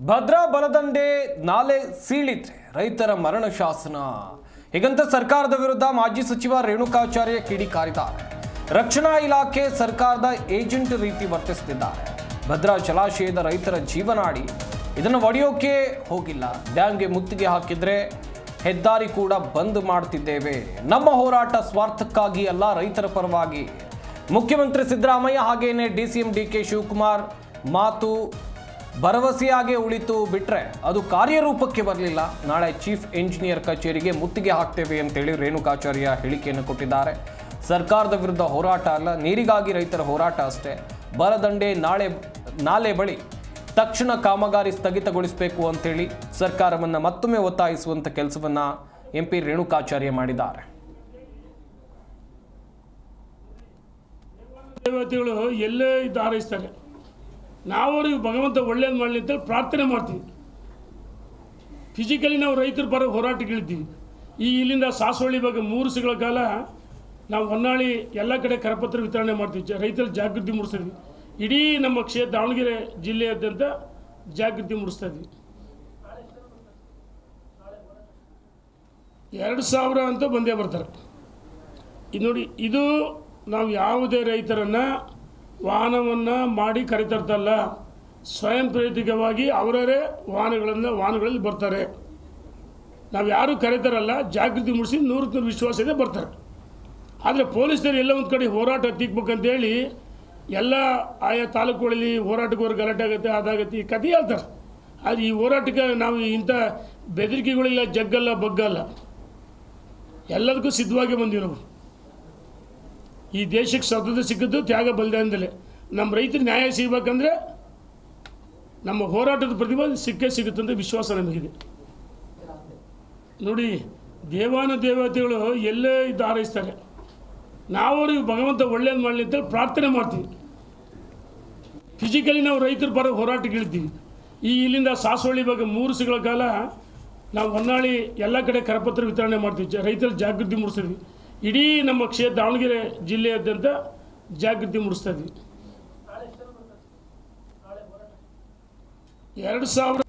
ಭದ್ರಾ ಬಲದಂಡೆ ನಾಲೆ ಸೀಳಿದ್ರೆ ರೈತರ ಮರಣ ಶಾಸನ. ಹೀಗಂತ ಸರ್ಕಾರದ ವಿರುದ್ಧ ಮಾಜಿ ಸಚಿವ ರೇಣುಕಾಚಾರ್ಯ ಕಿಡಿಕಾರಿದ್ದಾರೆ. ರಕ್ಷಣಾ ಇಲಾಖೆ ಸರ್ಕಾರದ ಏಜೆಂಟ್ ರೀತಿ ವರ್ತಿಸುತ್ತಿದ್ದಾರೆ. ಭದ್ರಾ ಜಲಾಶಯದ ರೈತರ ಜೀವನಾಡಿ, ಇದನ್ನು ಒಡೆಯೋಕೆ ಹೋಗಿಲ್ಲ. ಡ್ಯಾಂಗೆ ಮುತ್ತಿಗೆ ಹಾಕಿದ್ರೆ ಹೆದ್ದಾರಿ ಕೂಡ ಬಂದ್ ಮಾಡ್ತಿದ್ದೇವೆ. ನಮ್ಮ ಹೋರಾಟ ಸ್ವಾರ್ಥಕ್ಕಾಗಿ ಅಲ್ಲ, ರೈತರ ಪರವಾಗಿ. ಮುಖ್ಯಮಂತ್ರಿ ಸಿದ್ದರಾಮಯ್ಯ ಹಾಗೇನೆ ಡಿಸಿಎಂ ಡಿಕೆ ಶಿವಕುಮಾರ್ ಮಾತು ಭರವಸೆಯಾಗೆ ಉಳಿತು ಬಿಟ್ರೆ ಅದು ಕಾರ್ಯರೂಪಕ್ಕೆ ಬರಲಿಲ್ಲ. ನಾಳೆ ಚೀಫ್ ಇಂಜಿನಿಯರ್ ಕಚೇರಿಗೆ ಮುತ್ತಿಗೆ ಹಾಕ್ತೇವೆ ಅಂತೇಳಿ ರೇಣುಕಾಚಾರ್ಯ ಹೇಳಿಕೆಯನ್ನು ಕೊಟ್ಟಿದ್ದಾರೆ. ಸರ್ಕಾರದ ವಿರುದ್ಧ ಹೋರಾಟ ಅಲ್ಲ, ನೀರಿಗಾಗಿ ರೈತರ ಹೋರಾಟ ಅಷ್ಟೇ. ಬಲದಂಡೆ ನಾಲೆ ಬಳಿ ತಕ್ಷಣ ಕಾಮಗಾರಿ ಸ್ಥಗಿತಗೊಳಿಸಬೇಕು ಅಂತೇಳಿ ಸರ್ಕಾರವನ್ನು ಮತ್ತೊಮ್ಮೆ ಒತ್ತಾಯಿಸುವಂಥ ಕೆಲಸವನ್ನು ಎಂಪಿ ರೇಣುಕಾಚಾರ್ಯ ಮಾಡಿದ್ದಾರೆ. ದೇವತೆಗಳು ಎಲ್ಲೇ ಹಾರೈಸ್ತಾರೆ, ನಾವು ಅವ್ರಿಗೆ ಭಗವಂತ ಒಳ್ಳೇದು ಮಾಡಲಿ ಅಂತ ಪ್ರಾರ್ಥನೆ ಮಾಡ್ತೀವಿ. ಫಿಸಿಕಲಿ ನಾವು ರೈತರ ಪರ ಹೋರಾಟಗಳಿದ್ದೀವಿ. ಈ ಇಲ್ಲಿಂದ ಸಾಸವಳ್ಳಿ ಬಗ್ಗೆ 3 ದಿವಸಗಳ ಕಾಲ ನಾವು ಹೊನ್ನಾಳಿ ಎಲ್ಲ ಕಡೆ ಕರಪತ್ರ ವಿತರಣೆ ಮಾಡ್ತೀವಿ. ರೈತರ ಜಾಗೃತಿ ಮೂಡಿಸ್ತೀವಿ. ಇಡೀ ನಮ್ಮ ಕ್ಷೇತ್ರ ದಾವಣಗೆರೆ ಜಿಲ್ಲೆಯಾದ್ಯಂತ ಜಾಗೃತಿ ಮೂಡಿಸ್ತಾ ಇದ್ವಿ. 2000 ಅಂತ ಬಂದೇ ಬರ್ತಾರೆ. ಇದು ನೋಡಿ, ಇದು ನಾವು ಯಾವುದೇ ರೈತರನ್ನು ವಾಹನವನ್ನು ಮಾಡಿ ಕರೆತರ್ತಲ್ಲ, ಸ್ವಯಂ ಪ್ರೇರಿತವಾಗಿ ಅವರೇ ವಾಹನಗಳಲ್ಲಿ ಬರ್ತಾರೆ. ನಾವು ಯಾರೂ ಕರೆತಾರಲ್ಲ, ಜಾಗೃತಿ ಮೂಡಿಸಿ 100% ವಿಶ್ವಾಸದಿಂದ ಬರ್ತಾರೆ. ಆದರೆ ಪೊಲೀಸರು ಎಲ್ಲ ಒಂದು ಕಡೆ ಹೋರಾಟ ಹತ್ತಿಕ್ಬೇಕಂತೇಳಿ ಎಲ್ಲ ಆಯಾ ತಾಲೂಕುಗಳಲ್ಲಿ ಹೋರಾಟಕ್ಕೆ ಗಲಾಟೆ ಆಗುತ್ತೆ, ಅದಾಗುತ್ತೆ, ಈ ಕಥೆ ಹೇಳ್ತಾರೆ. ಆದರೆ ಈ ಹೋರಾಟಕ್ಕೆ ನಾವು ಇಂಥ ಬೆದರಿಕೆಗಳಿಲ್ಲ, ಜಗ್ಗಲ್ಲ, ಬಗ್ಗಲ್ಲ, ಎಲ್ಲದಕ್ಕೂ ಸಿದ್ಧವಾಗಿ ಬಂದೀವಿ ನಾವು. ಈ ದೇಶಕ್ಕೆ ಸ್ವಾತಂತ್ರ್ಯ ಸಿಕ್ಕಿದ್ದು ತ್ಯಾಗ ಬಲಿದಾನದಲ್ಲೇ. ನಮ್ಮ ರೈತರಿಗೆ ನ್ಯಾಯ ಸಿಗಬೇಕಂದ್ರೆ ನಮ್ಮ ಹೋರಾಟದ ಪ್ರತಿಭೆ ಸಿಕ್ಕೇ ಸಿಗುತ್ತಂತ ವಿಶ್ವಾಸ ನಮಗಿದೆ. ನೋಡಿ, ದೇವತೆಗಳು ಎಲ್ಲೇ ಹಾರೈಸ್ತಾರೆ, ನಾವು ಅವ್ರಿಗೆ ಭಗವಂತ ಒಳ್ಳೇದು ಮಾಡಲಿ ಅಂತ ಪ್ರಾರ್ಥನೆ ಮಾಡ್ತೀವಿ. ಫಿಸಿಕಲಿ ನಾವು ರೈತರ ಪರ ಹೋರಾಟಗಳಿದ್ದೀವಿ. ಈ ಇಲ್ಲಿಂದ ಸಾಸವಳ್ಳಿ ಬಗ್ಗೆ 3 ದಿವಸಗಳ ಕಾಲ ನಾವು ಹೊನ್ನಾಳಿ ಎಲ್ಲ ಕಡೆ ಕರಪತ್ರ ವಿತರಣೆ ಮಾಡ್ತೀವಿ. ರೈತರ ಜಾಗೃತಿ ಮೂಡಿಸ್ತೀವಿ. ಇಡೀ ನಮ್ಮ ಕ್ಷೇತ್ರ ದಾವಣಗೆರೆ ಜಿಲ್ಲೆಯಾದ್ಯಂತ ಜಾಗೃತಿ ಮೂಡಿಸ್ತಾ ಇದ್ವಿ. 2000